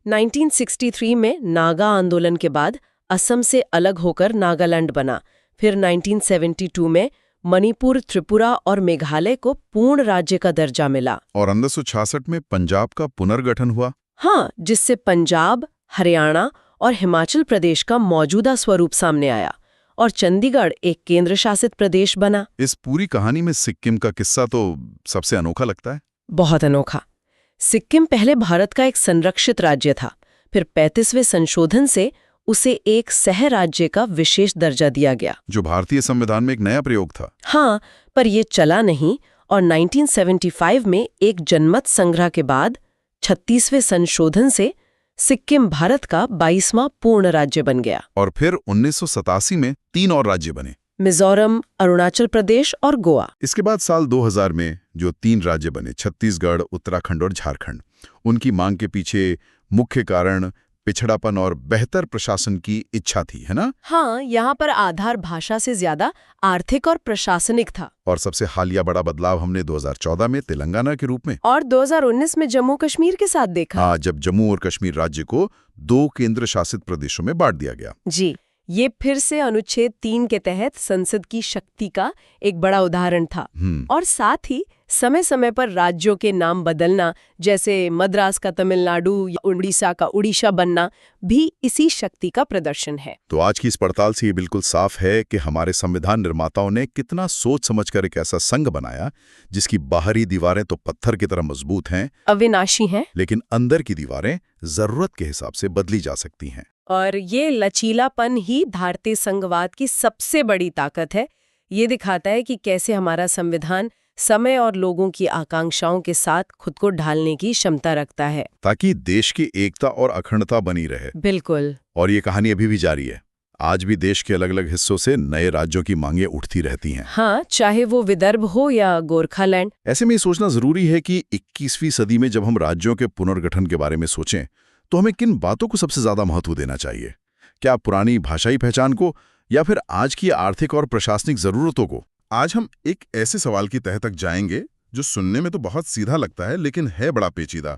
Speaker 4: 1963 में नागा आंदोलन के बाद असम से अलग होकर नागालैंड बना। फिर 1972 में मणिपुर, त्रिपुरा और मेघालय को पूर्ण राज्य का दर्जा मिला।
Speaker 3: और 1966 में पंजाब का पुनर्गठन हुआ।
Speaker 4: हाँ, जिससे पंजाब, हरियाणा और हिमाचल प्रदेश का मौजूदा स्वरूप सामने आया और चंडीगढ़ एक केंद्र शासित प्रदेश बना।
Speaker 3: इस पूरी कहानी में सिक्किम का किस्सा तो सबसे अनोखा लगता है।
Speaker 4: बहुत अनोखा। सिक्किम पहले भारत का एक संरक्षित राज्य था। फिर 35वें संशोधन से उसे एक सह राज्य का विशेष दर्जा दिया गया,
Speaker 3: जो भारतीय संविधान में एक नया प्रयोग था।
Speaker 4: हाँ, पर ये चला नहीं और 1975 में एक जनमत संग्रह के बाद 36वें संशोधन से सिक्किम भारत का 22वां पूर्ण राज्य बन गया।
Speaker 3: और फिर 1987 में 3 और राज्य बने,
Speaker 4: मिजोरम, अरुणाचल प्रदेश और गोवा।
Speaker 3: इसके बाद साल 2000 में जो 3 राज्य बने, छत्तीसगढ़, उत्तराखंड और झारखंड, उनकी मांग के पीछे मुख्य कारण पिछड़ापन और बेहतर प्रशासन की इच्छा थी, है ना?
Speaker 4: हाँ, यहाँ पर आधार भाषा से ज्यादा आर्थिक और प्रशासनिक था।
Speaker 3: और सबसे हालिया बड़ा बदलाव हमने 2014 में तेलंगाना के रूप में और
Speaker 4: 2019 में जम्मू कश्मीर के साथ देखा।
Speaker 3: हाँ, जब जम्मू और कश्मीर राज्य को 2 केंद्र शासित प्रदेशों में बांट दिया गया।
Speaker 4: जी, ये फिर से अनुच्छेद 3 के तहत संसद की शक्ति का एक बड़ा उदाहरण था। और साथ ही समय समय पर राज्यों के नाम बदलना, जैसे मद्रास का तमिलनाडु या उड़ीसा का उड़ीसा बनना, भी इसी शक्ति का प्रदर्शन है।
Speaker 3: तो आज की इस पड़ताल से ये बिल्कुल साफ है कि हमारे संविधान निर्माताओं ने कितना सोच समझकर एक ऐसा संघ बनाया जिसकी बाहरी दीवारें तो पत्थर की तरह मजबूत हैं,
Speaker 4: अविनाशी हैं,
Speaker 3: लेकिन अंदर की दीवारें जरूरत के हिसाब से बदली जा सकती हैं।
Speaker 4: और ये लचीलापन ही भारतीय संघवाद की सबसे बड़ी ताकत है। ये दिखाता है कि कैसे हमारा संविधान समय और लोगों की आकांक्षाओं के साथ खुद को ढालने की क्षमता रखता है,
Speaker 3: ताकि देश की एकता और अखंडता बनी रहे।
Speaker 4: बिल्कुल।
Speaker 3: और ये कहानी अभी भी जारी है। आज भी देश के अलग अलग हिस्सों से नए राज्यों की मांगें उठती रहती हैं।
Speaker 4: हाँ, चाहे वो विदर्भ हो या गोरखालैंड।
Speaker 3: ऐसे में ये सोचना जरूरी है कि 21वीं सदी में जब हम राज्यों के पुनर्गठन के बारे में सोचें तो हमें किन बातों को सबसे ज्यादा महत्व देना चाहिए? क्या पुरानी भाषाई पहचान को या फिर आज की आर्थिक और प्रशासनिक जरूरतों को? आज हम एक ऐसे सवाल की तह तक जाएंगे जो सुनने में तो बहुत सीधा लगता है, लेकिन है बड़ा पेचीदा।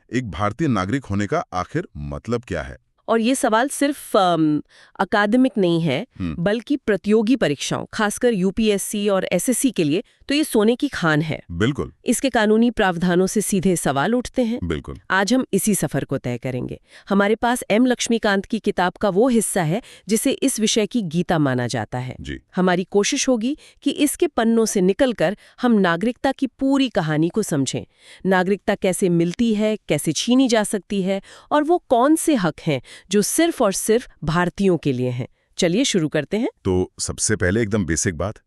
Speaker 3: एक भारतीय नागरिक होने का आखिर मतलब क्या है?
Speaker 4: और ये सवाल सिर्फ अकादमिक नहीं है, बल्कि प्रतियोगी परीक्षाओं, खासकर यूपीएससी और एसएससी के लिए तो ये सोने की खान है।
Speaker 3: बिल्कुल।
Speaker 4: इसके कानूनी प्रावधानों से सीधे सवाल उठते हैं।
Speaker 3: बिल्कुल।
Speaker 4: आज हम इसी सफर को तय करेंगे। हमारे पास एम लक्ष्मीकांत की किताब का वो हिस्सा है जिसे इस विषय की गीता माना जाता है।
Speaker 3: जी।
Speaker 4: हमारी कोशिश होगी कि इसके पन्नों से निकलकर हम नागरिकता की पूरी कहानी को समझें। नागरिकता कैसे मिलती है, कैसे छीनी जा सकती है, और वो कौन से हक हैं जो सिर्फ और सिर्फ भारतीयों के लिए हैं। चलिए शुरू करते हैं।
Speaker 3: तो सबसे पहले एकदम बेसिक बात,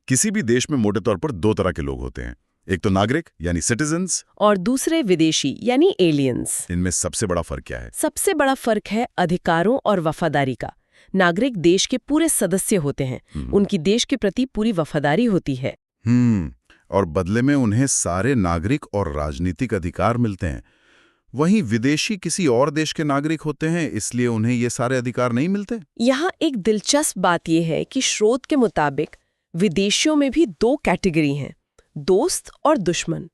Speaker 3: किसी भी देश में मोटे तौर पर 2 तरह के लोग होते हैं। एक तो नागरिक यानी सिटीजन्स,
Speaker 4: और दूसरे विदेशी यानी एलियंस।
Speaker 3: इनमें सबसे बड़ा फर्क क्या है?
Speaker 4: सबसे बड़ा फर्क है अधिकारों और वफादारी का। नागरिक देश के पूरे सदस्य होते हैं, उनकी देश के प्रति पूरी वफादारी होती है।
Speaker 3: और बदले में उन्हें सारे नागरिक और राजनीतिक अधिकार मिलते हैं। वहीं विदेशी किसी और देश के नागरिक होते हैं, इसलिए उन्हें ये सारे अधिकार नहीं मिलते।
Speaker 4: यहाँ एक दिलचस्प बात यह है कि स्रोत के मुताबिक विदेशियों में भी 2 कैटेगरी हैं, दोस्त और दुश्मन।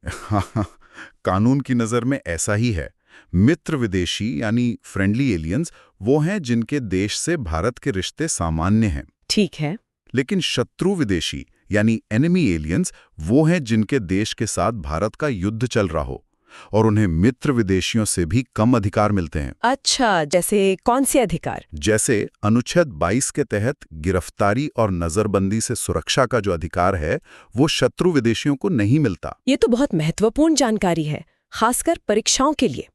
Speaker 3: कानून की नजर में ऐसा ही है। मित्र विदेशी यानी फ्रेंडली एलियंस वो हैं जिनके देश से भारत के रिश्ते सामान्य हैं।
Speaker 4: ठीक है।
Speaker 3: लेकिन शत्रु विदेशी यानी एनिमी एलियंस वो हैं जिनके देश के साथ भारत का युद्ध चल रहा हो और उन्हें मित्र विदेशियों से भी कम अधिकार मिलते हैं।
Speaker 4: अच्छा, जैसे कौन से अधिकार?
Speaker 3: जैसे अनुच्छेद 22 के तहत गिरफ्तारी और नजरबंदी से सुरक्षा का जो अधिकार है वो शत्रु विदेशियों को नहीं मिलता।
Speaker 4: ये तो बहुत महत्वपूर्ण जानकारी है, खासकर परीक्षाओं के लिए।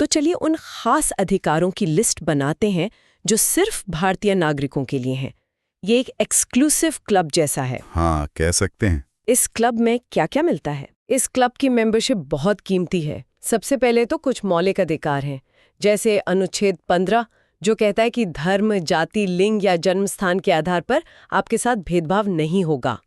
Speaker 4: तो चलिए उन खास अधिकारों की लिस्ट बनाते हैं जो सिर्फ भारतीय नागरिकों के लिए हैं। ये एक एक्सक्लूसिव क्लब जैसा है।
Speaker 3: हाँ, कह सकते हैं।
Speaker 4: इस क्लब में क्या क्या मिलता है? इस क्लब की मेंबरशिप बहुत कीमती है। सबसे पहले तो कुछ मौलिक अधिकार हैं, जैसे अनुच्छेद 15 जो कहता है कि धर्म, जाति, लिंग या जन्म स्थान के आधार पर आपके साथ भेदभाव नहीं होगा।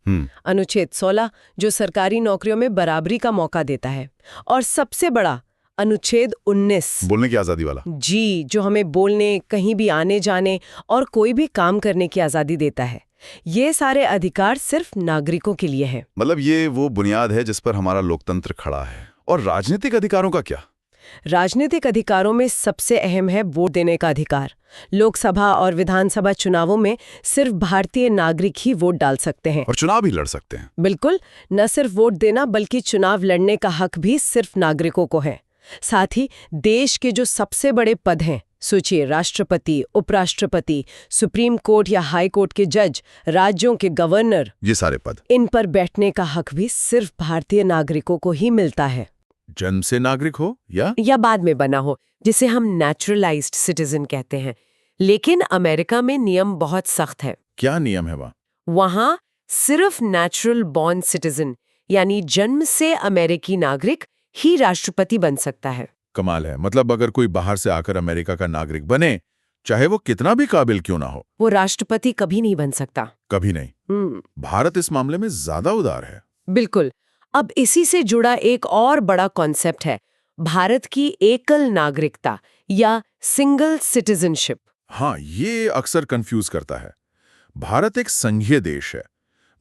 Speaker 4: अनुच्छेद 16 जो सरकारी नौकरियों में बराबरी का मौका देता है। और सबसे बड़ा अनुच्छेद 19
Speaker 3: बोलने की आजादी वाला।
Speaker 4: जी, जो हमें बोलने, कहीं भी आने जाने और कोई भी काम करने की आजादी देता है। ये सारे अधिकार सिर्फ नागरिकों के लिए हैं।
Speaker 3: मतलब ये वो बुनियाद है जिस पर हमारा लोकतंत्र खड़ा है। और राजनीतिक अधिकारों का क्या?
Speaker 4: राजनीतिक अधिकारों में सबसे अहम है वोट देने का अधिकार। लोकसभा और विधानसभा चुनावों में सिर्फ भारतीय नागरिक ही वोट डाल सकते हैं।
Speaker 3: और चुनाव भी लड़ सकते हैं।
Speaker 4: बिल्कुल, न सिर्फ वोट देना बल्कि चुनाव लड़ने का हक भी सिर्फ नागरिकों को है। साथ ही देश के जो सबसे बड़े पद हैं, सोचिए राष्ट्रपति, उपराष्ट्रपति, सुप्रीम कोर्ट या हाई कोर्ट के जज, राज्यों के गवर्नर,
Speaker 3: ये सारे पद,
Speaker 4: इन पर बैठने का हक भी सिर्फ भारतीय नागरिकों को ही मिलता है।
Speaker 3: जन्म से नागरिक हो
Speaker 4: या बाद में बना हो, जिसे हम नेचुरलाइज्ड सिटीजन कहते हैं। लेकिन अमेरिका में नियम बहुत सख्त है।
Speaker 3: क्या नियम है वहाँ?
Speaker 4: वहाँ सिर्फ नेचुरल बॉर्न सिटीजन यानी जन्म से अमेरिकी नागरिक ही राष्ट्रपति बन सकता है।
Speaker 3: कमाल है। मतलब अगर कोई बाहर से आकर अमेरिका का नागरिक बने, चाहे वो कितना भी काबिल क्यों ना हो,
Speaker 4: वो राष्ट्रपति कभी नहीं बन सकता।
Speaker 3: कभी नहीं। भारत इस मामले में ज्यादा उदार है।
Speaker 4: बिल्कुल। अब इसी से जुड़ा एक और बड़ा कॉन्सेप्ट है भारत की एकल नागरिकता या सिंगल सिटीजनशिप।
Speaker 3: हाँ, ये अक्सर कंफ्यूज करता है। भारत एक संघीय देश है,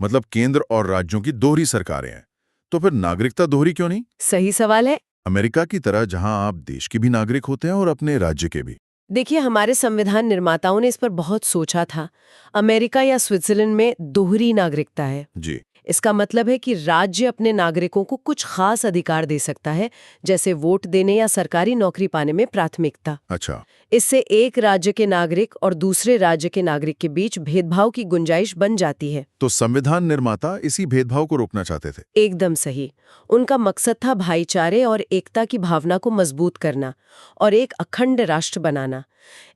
Speaker 3: मतलब केंद्र और राज्यों की दोहरी सरकारें हैं, तो फिर नागरिकता दोहरी क्यों नहीं?
Speaker 4: सही सवाल है।
Speaker 3: अमेरिका की तरह जहां आप देश के भी नागरिक होते हैं और अपने राज्य के भी।
Speaker 4: देखिए, हमारे संविधान निर्माताओं ने इस पर बहुत सोचा था। अमेरिका या स्विट्जरलैंड में दोहरी नागरिकता है
Speaker 3: जी।
Speaker 4: इसका मतलब है कि राज्य अपने नागरिकों को कुछ खास अधिकार दे सकता है, जैसे वोट देने या सरकारी नौकरी पाने में प्राथमिकता।
Speaker 3: अच्छा।
Speaker 4: इससे एक राज्य के नागरिक और दूसरे राज्य के नागरिक के बीच भेदभाव की गुंजाइश बन जाती है।
Speaker 3: तो संविधान निर्माता इसी भेदभाव को रोकना चाहते थे।
Speaker 4: एकदम सही। उनका मकसद था भाईचारे और एकता की भावना को मजबूत करना और एक अखंड राष्ट्र बनाना।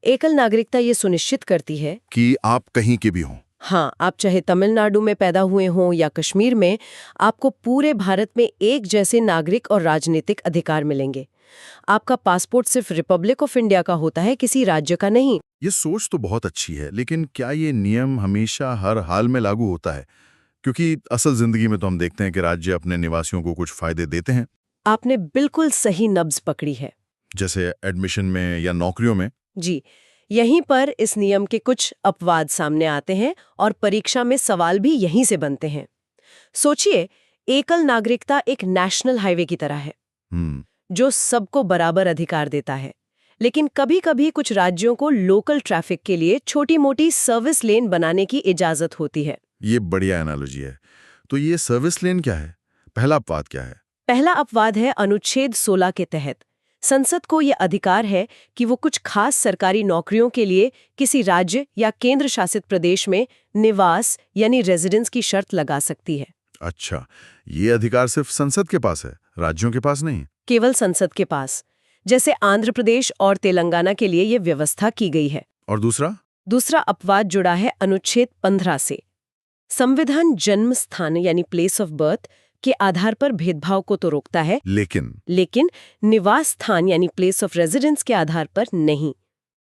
Speaker 4: एकल नागरिकता ये सुनिश्चित करती है
Speaker 3: कि आप कहीं के भी हों।
Speaker 4: हाँ, आप चाहे तमिलनाडु में पैदा हुए हों या कश्मीर में, आपको पूरे भारत में एक जैसे नागरिक और राजनीतिक अधिकार मिलेंगे। आपका पासपोर्ट सिर्फ रिपब्लिक ऑफ इंडिया का होता है, किसी राज्य का नहीं।
Speaker 3: ये सोच तो बहुत अच्छी है, लेकिन क्या ये नियम हमेशा हर हाल में लागू होता है? क्योंकि असल जिंदगी में तो हम देखते हैं कि राज्य अपने निवासियों को कुछ फायदे देते हैं।
Speaker 4: आपने बिल्कुल सही नब्ज पकड़ी है।
Speaker 3: जैसे एडमिशन में या नौकरियों में।
Speaker 4: जी, यहीं पर इस नियम के कुछ अपवाद सामने आते हैं और परीक्षा में सवाल भी यहीं से बनते हैं। सोचिए, एकल नागरिकता एक नेशनल हाईवे की तरह है जो सबको बराबर अधिकार देता है। लेकिन कभी-कभी कुछ राज्यों को लोकल ट्रैफिक के लिए छोटी-मोटी सर्विस लेन बनाने की इजाजत होती है।
Speaker 3: ये बढ़िया एनालॉजी है। तो ये सर्विस लेन क्या है? पहला अपवाद क्या है?
Speaker 4: पहला अपवाद है अनुच्छेद 16 के तहत संसद को यह अधिकार है कि वो कुछ खास सरकारी नौकरियों के लिए किसी राज्य या केंद्र शासित प्रदेश में निवास यानी रेजिडेंस की शर्त लगा सकती है।
Speaker 3: अच्छा, ये अधिकार सिर्फ संसद के पास है, राज्यों के पास नहीं?
Speaker 4: केवल संसद के पास। जैसे आंध्र प्रदेश और तेलंगाना के लिए ये व्यवस्था की गई है।
Speaker 3: और दूसरा
Speaker 4: अपवाद जुड़ा है अनुच्छेद 15 से। संविधान जन्म स्थान यानी प्लेस ऑफ बर्थ के आधार पर भेदभाव को तो रोकता है, लेकिन निवास स्थान यानी प्लेस ऑफ रेजिडेंस के आधार पर नहीं।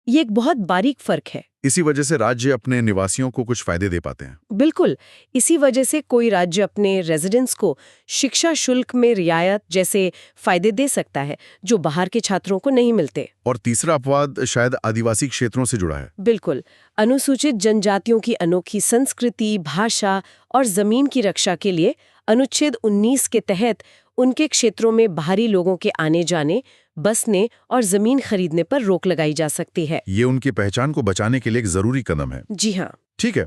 Speaker 4: ये एक बहुत बारीक फर्क है।
Speaker 3: इसी वजह से राज्य अपने निवासियों को कुछ फायदे दे पाते हैं।
Speaker 4: बिल्कुल, इसी वजह से कोई राज्य अपने रेजिडेंट्स को शिक्षा शुल्क में रियायत जैसे फायदे दे सकता है जो बाहर के छात्रों को नहीं मिलते।
Speaker 3: और तीसरा अपवाद शायद आदिवासी क्षेत्रों से जुड़ा है।
Speaker 4: बिल्कुल, अनुसूचित जनजातियों की अनोखी संस्कृति, भाषा और जमीन की रक्षा के लिए अनुच्छेद 19 के तहत उनके क्षेत्रों में बाहरी लोगों के आने जाने, बसने और जमीन खरीदने पर रोक लगाई जा सकती है।
Speaker 3: ये उनकी पहचान को बचाने के लिए एक जरूरी कदम है।
Speaker 4: जी हाँ।
Speaker 3: ठीक है,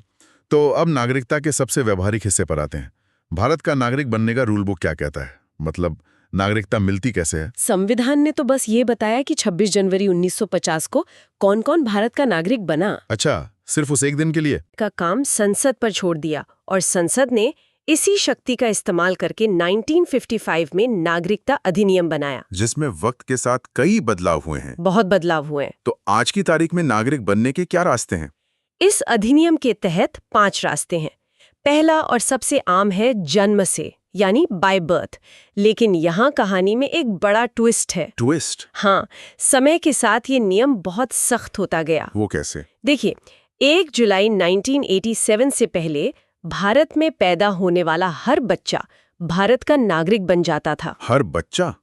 Speaker 3: तो अब नागरिकता के सबसे व्यवहारिक हिस्से पर आते हैं। भारत का नागरिक बनने का रूल बुक क्या कहता है? मतलब नागरिकता मिलती कैसे है?
Speaker 4: संविधान ने तो बस ये बताया कि 26 जनवरी 1950 को कौन-कौन भारत का नागरिक बना।
Speaker 3: अच्छा, सिर्फ उस एक दिन के लिए?
Speaker 4: का काम संसद पर छोड़ दिया और संसद ने इसी शक्ति का इस्तेमाल करके 1955 में नागरिकता अधिनियम बनाया,
Speaker 3: जिसमें वक्त के साथ कई बदलाव हुए हैं।
Speaker 4: बहुत बदलाव हुए हैं।
Speaker 3: तो आज की तारीख में नागरिक बनने के क्या रास्ते हैं?
Speaker 4: इस अधिनियम के तहत 5 रास्ते हैं। पहला और सबसे आम है जन्म से, यानी बाय बर्थ। लेकिन यहाँ कहानी में एक बड़ा ट्विस्ट है।
Speaker 3: ट्विस्ट?
Speaker 4: हाँ, समय के साथ ये नियम बहुत सख्त होता गया।
Speaker 3: वो कैसे?
Speaker 4: देखिए, 1 जुलाई 1987 से पहले भारत में पैदा होने वाला हर बच्चा भारत का नागरिक बन जाता था।
Speaker 3: हर बच्चा?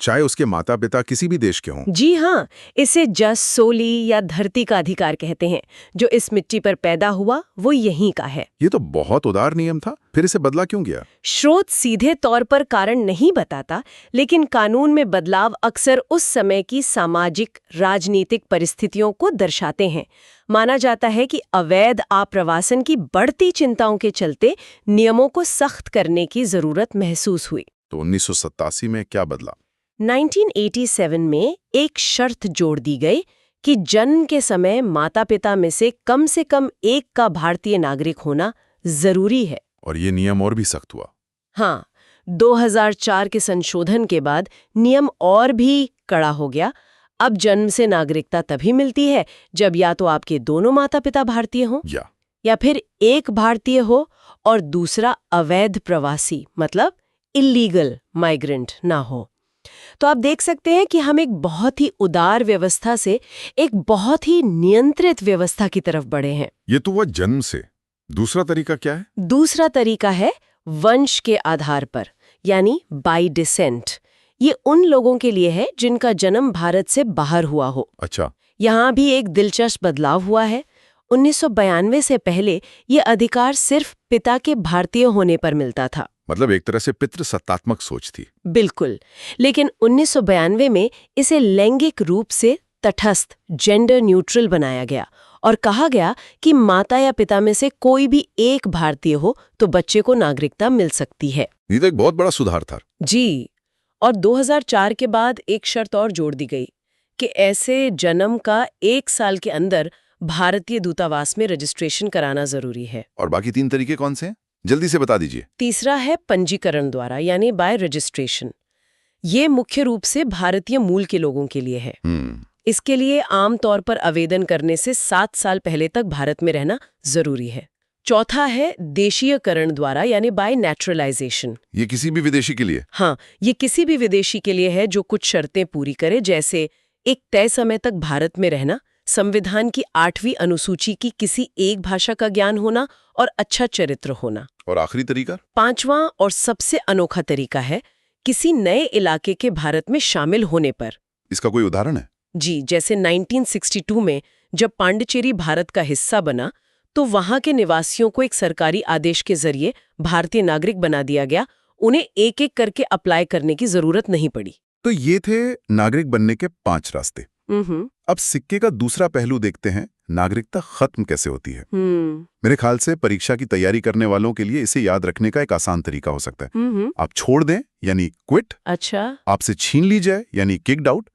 Speaker 3: चाहे उसके माता पिता किसी भी देश के हों?
Speaker 4: जी हाँ, इसे जस सोली या धरती का अधिकार कहते हैं। जो इस मिट्टी पर पैदा हुआ वो यहीं का है।
Speaker 3: ये तो बहुत उदार नियम था, फिर इसे बदला क्यों गया?
Speaker 4: स्रोत सीधे तौर पर कारण नहीं बताता, लेकिन कानून में बदलाव अक्सर उस समय की सामाजिक राजनीतिक परिस्थितियों को दर्शाते हैं। माना जाता है कि अवैध आप्रवासन की बढ़ती चिंताओं के चलते नियमों को सख्त करने की जरूरत महसूस हुई।
Speaker 3: तो 1987 में क्या बदला?
Speaker 4: 1987 में एक शर्त जोड़ दी गई कि जन्म के समय माता पिता में से कम एक का भारतीय नागरिक होना जरूरी है।
Speaker 3: और ये नियम और भी सख्त हुआ?
Speaker 4: हाँ, 2004 के संशोधन के बाद नियम और भी कड़ा हो गया। अब जन्म से नागरिकता तभी मिलती है जब या तो आपके दोनों माता पिता भारतीय हों या फिर एक भारतीय हो और दूसरा अवैध प्रवासी, मतलब इलीगल माइग्रेंट ना हो। तो आप देख सकते हैं कि हम एक बहुत ही उदार व्यवस्था से एक बहुत ही नियंत्रित व्यवस्था की तरफ बढ़े हैं।
Speaker 3: ये तो हुआ जन्म से। दूसरा तरीका क्या है?
Speaker 4: दूसरा तरीका है वंश के आधार पर, यानी बाय डिसेंट। ये उन लोगों के लिए है जिनका जन्म भारत से बाहर हुआ हो।
Speaker 3: अच्छा।
Speaker 4: यहाँ भी एक दिलचस्प बदलाव हुआ है। 1992 से पहले ये अधिकार सिर्फ पिता के भारतीय होने पर मिलता था।
Speaker 3: मतलब एक तरह से पितृसत्तात्मक सोच थी।
Speaker 4: बिल्कुल। लेकिन 1992 में इसे लैंगिक रूप से तटस्थ, जेंडर न्यूट्रल बनाया गया और कहा गया कि माता या पिता में से कोई भी एक भारतीय हो तो बच्चे को नागरिकता मिल सकती है।
Speaker 3: ये तो एक बहुत बड़ा सुधार था।
Speaker 4: जी। और 2004 के बाद एक शर्त और जोड़ दी गई कि ऐसे जन्म का 1 साल के अंदर भारतीय दूतावास में रजिस्ट्रेशन कराना जरूरी है।
Speaker 3: और बाकी 3 तरीके कौन से हैं? जल्दी से बता दीजिए।
Speaker 4: तीसरा है पंजीकरण द्वारा, यानी बाय रजिस्ट्रेशन। ये मुख्य रूप से भारतीय मूल के लोगों के लिए है। इसके लिए आमतौर पर आवेदन करने से 7 साल पहले तक भारत में रहना जरूरी है। चौथा है देशीयकरण द्वारा, यानी बाय नेचुरलाइजेशन।
Speaker 3: ये किसी भी विदेशी के लिए?
Speaker 4: हाँ, ये किसी भी विदेशी के लिए है जो कुछ शर्तें पूरी करे, जैसे एक तय समय तक भारत में रहना, संविधान की 8वीं अनुसूची की किसी एक भाषा का ज्ञान होना और अच्छा चरित्र होना।
Speaker 3: और आखिरी तरीका?
Speaker 4: 5वां और सबसे अनोखा तरीका है किसी नए इलाके के भारत में शामिल होने पर।
Speaker 3: इसका कोई उदाहरण है?
Speaker 4: जी, जैसे 1962 में जब पांडिचेरी भारत का हिस्सा बना तो वहां के निवासियों को एक सरकारी आदेश के जरिए भारतीय नागरिक बना दिया गया। उन्हें एक एक करके अप्लाई करने की जरूरत नहीं पड़ी।
Speaker 3: तो ये थे नागरिक बनने के 5 रास्ते। अब सिक्के का दूसरा पहलू देखते हैं, नागरिकता खत्म कैसे होती है। मेरे ख्याल से परीक्षा की तैयारी करने वालों के लिए इसे याद रखने का एक आसान तरीका हो सकता है। आप छोड़ दें यानी क्विट।
Speaker 4: अच्छा।
Speaker 3: आपसे छीन ली जाए यानी किक्ड आउट,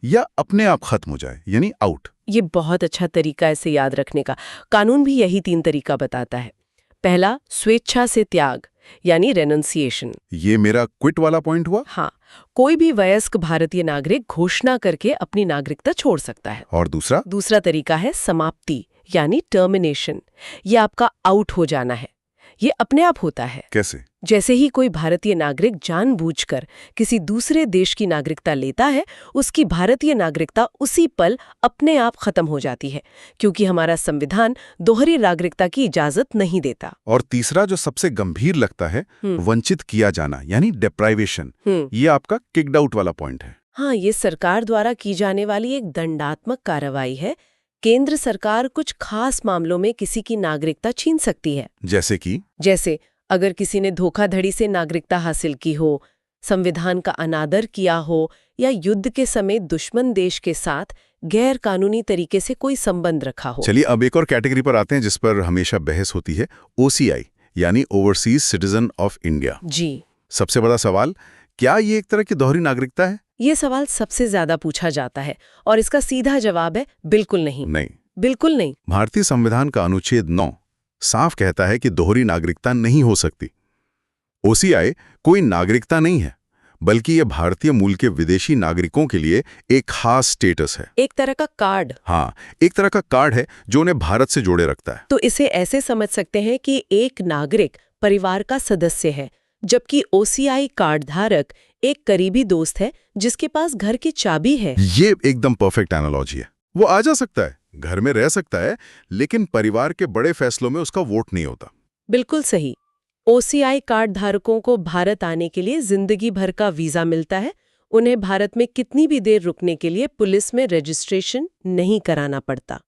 Speaker 3: या अपने आप खत्म हो जाए यानी आउट।
Speaker 4: ये बहुत अच्छा तरीका है इसे याद रखने का। कानून भी यही 3 तरीका बताता है। पहला, स्वेच्छा से त्याग यानी रेनंसिएशन।
Speaker 3: ये मेरा क्विट वाला पॉइंट हुआ।
Speaker 4: हाँ, कोई भी वयस्क भारतीय नागरिक घोषणा करके अपनी नागरिकता छोड़ सकता है।
Speaker 3: और दूसरा
Speaker 4: तरीका है समाप्ति यानी टर्मिनेशन। ये आपका आउट हो जाना है। ये अपने आप होता है।
Speaker 3: कैसे?
Speaker 4: जैसे ही कोई भारतीय नागरिक जानबूझकर किसी दूसरे देश की नागरिकता लेता है, उसकी भारतीय नागरिकता उसी पल अपने आप खत्म हो जाती है, क्योंकि हमारा संविधान दोहरी नागरिकता की इजाजत नहीं देता।
Speaker 3: और तीसरा जो सबसे गंभीर लगता है, वंचित किया जाना यानी डिप्राइवेशन। ये आपका किक्ड आउट वाला पॉइंट है।
Speaker 4: हाँ, ये सरकार द्वारा की जाने वाली एक दंडात्मक कार्रवाई है। केंद्र सरकार कुछ खास मामलों में किसी की नागरिकता छीन सकती है।
Speaker 3: जैसे
Speaker 4: अगर किसी ने धोखाधड़ी से नागरिकता हासिल की हो, संविधान का अनादर किया हो, या युद्ध के समय दुश्मन देश के साथ गैर कानूनी तरीके से कोई संबंध रखा हो।
Speaker 3: चलिए अब एक और कैटेगरी पर आते हैं जिस पर हमेशा बहस होती है, OCI यानी ओवरसीज सिटीजन ऑफ इंडिया।
Speaker 4: जी।
Speaker 3: सबसे बड़ा सवाल, क्या ये एक तरह की दोहरी नागरिकता है?
Speaker 4: ये सवाल सबसे ज्यादा पूछा जाता है और इसका सीधा जवाब है बिल्कुल नहीं। बिल्कुल नहीं।
Speaker 3: भारतीय संविधान का अनुच्छेद 9 साफ कहता है कि दोहरी नागरिकता नहीं हो सकती। OCI कोई नागरिकता नहीं है, बल्कि ये भारतीय मूल के विदेशी नागरिकों के लिए एक खास स्टेटस है।
Speaker 4: एक तरह का कार्ड।
Speaker 3: हाँ, एक तरह का कार्ड है जो उन्हें भारत से जोड़े रखता है।
Speaker 4: तो इसे ऐसे समझ सकते हैं कि एक नागरिक परिवार का सदस्य है, जबकि OCI कार्ड धारक एक करीबी दोस्त है जिसके पास घर की चाबी है।
Speaker 3: ये एकदम परफेक्ट एनालॉजी है। वो आ जा सकता है, घर में रह सकता है, लेकिन परिवार के बड़े फैसलों में उसका वोट नहीं होता।
Speaker 4: बिल्कुल सही। OCI कार्ड धारकों को भारत आने के लिए जिंदगी भर का वीजा मिलता है। उन्हें भारत में कितनी भी देर रुकने के लिए पुलिस में रजिस्ट्रेशन नहीं कराना पड़ता।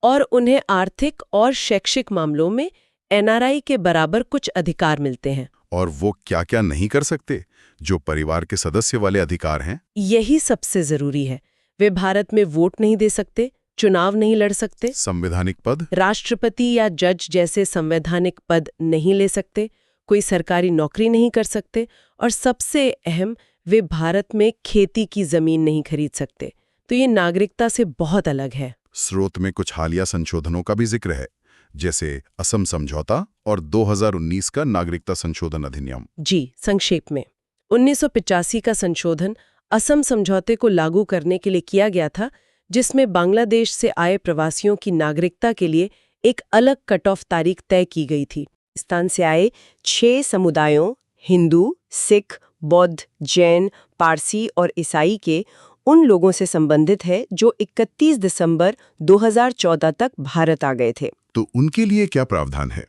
Speaker 4: और उन्हें आर्थिक और शैक्षिक मामलों में NRI के बराबर कुछ अधिकार मिलते हैं।
Speaker 3: और वो क्या-क्या नहीं कर सकते, जो परिवार के सदस्य वाले अधिकार हैं?
Speaker 4: यही सबसे जरूरी है। वे भारत में वोट नहीं दे सकते, चुनाव नहीं लड़ सकते,
Speaker 3: संवैधानिक पद,
Speaker 4: राष्ट्रपति या जज जैसे संवैधानिक पद नहीं ले सकते, कोई सरकारी नौकरी नहीं कर सकते, और सबसे अहम, वे भारत में खेती की जमीन नहीं खरीद सकते। तो ये नागरिकता से बहुत अलग है।
Speaker 3: स्रोत में कुछ हालिया संशोधनों का भी जिक्र है, जैसे असम समझौता और 2019 का नागरिकता संशोधन अधिनियम।
Speaker 4: जी, संक्षेप में 1985 का संशोधन असम समझौते को लागू करने के लिए किया गया था, जिसमें बांग्लादेश से आए प्रवासियों की नागरिकता के लिए एक अलग कट ऑफ तारीख तय की गई थी। स्थान से आए 6 समुदायों हिंदू, सिख, बौद्ध, जैन, पारसी और ईसाई के उन लोगों से संबंधित है जो 31 दिसंबर 2014 तक भारत आ गए थे।
Speaker 3: तो उनके लिए क्या प्रावधान है?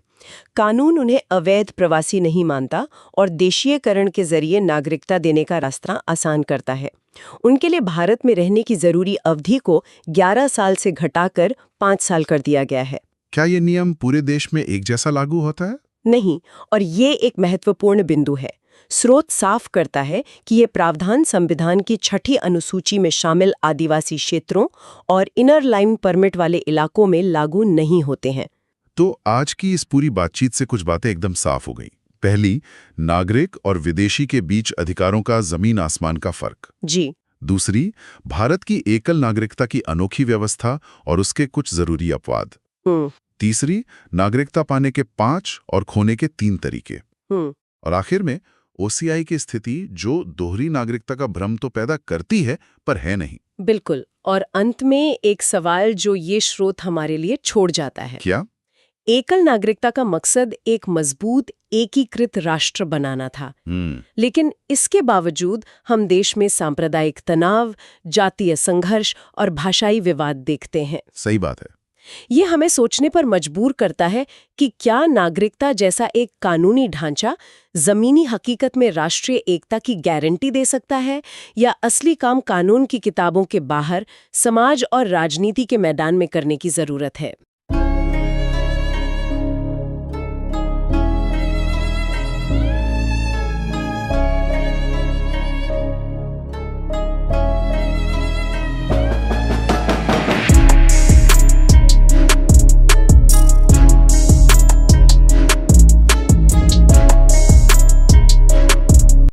Speaker 4: कानून उन्हें अवैध प्रवासी नहीं मानता और देशीयकरण के जरिए नागरिकता देने का रास्ता आसान करता है। उनके लिए भारत में रहने की जरूरी अवधि को 11 साल से घटाकर 5 साल कर दिया गया है।
Speaker 3: क्या ये नियम पूरे देश में एक जैसा लागू होता है?
Speaker 4: नहीं, और ये एक महत्वपूर्ण बिंदु है। स्रोत साफ करता है कि ये प्रावधान संविधान की 6ठी अनुसूची में शामिल आदिवासी क्षेत्रों और इनर लाइन परमिट वाले इलाकों में लागू नहीं होते हैं।
Speaker 3: तो आज की इस पूरी बातचीत से कुछ बातें एकदम साफ हो गई। पहली, नागरिक और विदेशी के बीच अधिकारों का जमीन आसमान का फर्क।
Speaker 4: जी।
Speaker 3: दूसरी, भारत की एकल नागरिकता की अनोखी व्यवस्था और उसके कुछ जरूरी अपवाद। तीसरी, नागरिकता पाने के 5 और खोने के 3 तरीके। और आखिर में OCI की स्थिति, जो दोहरी नागरिकता का भ्रम तो पैदा करती है पर है नहीं।
Speaker 4: बिल्कुल। और अंत में एक सवाल जो ये स्रोत हमारे लिए छोड़ जाता है।
Speaker 3: क्या?
Speaker 4: एकल नागरिकता का मकसद एक मजबूत एकीकृत राष्ट्र बनाना था। लेकिन इसके बावजूद हम देश में सांप्रदायिक तनाव, जातीय संघर्ष और भाषाई विवाद देखते हैं।
Speaker 3: सही बात है।
Speaker 4: ये हमें सोचने पर मजबूर करता है कि क्या नागरिकता जैसा एक कानूनी ढांचा जमीनी हकीकत में राष्ट्रीय एकता की गारंटी दे सकता है, या असली काम कानून की किताबों के बाहर समाज और राजनीति के मैदान में करने की जरूरत है।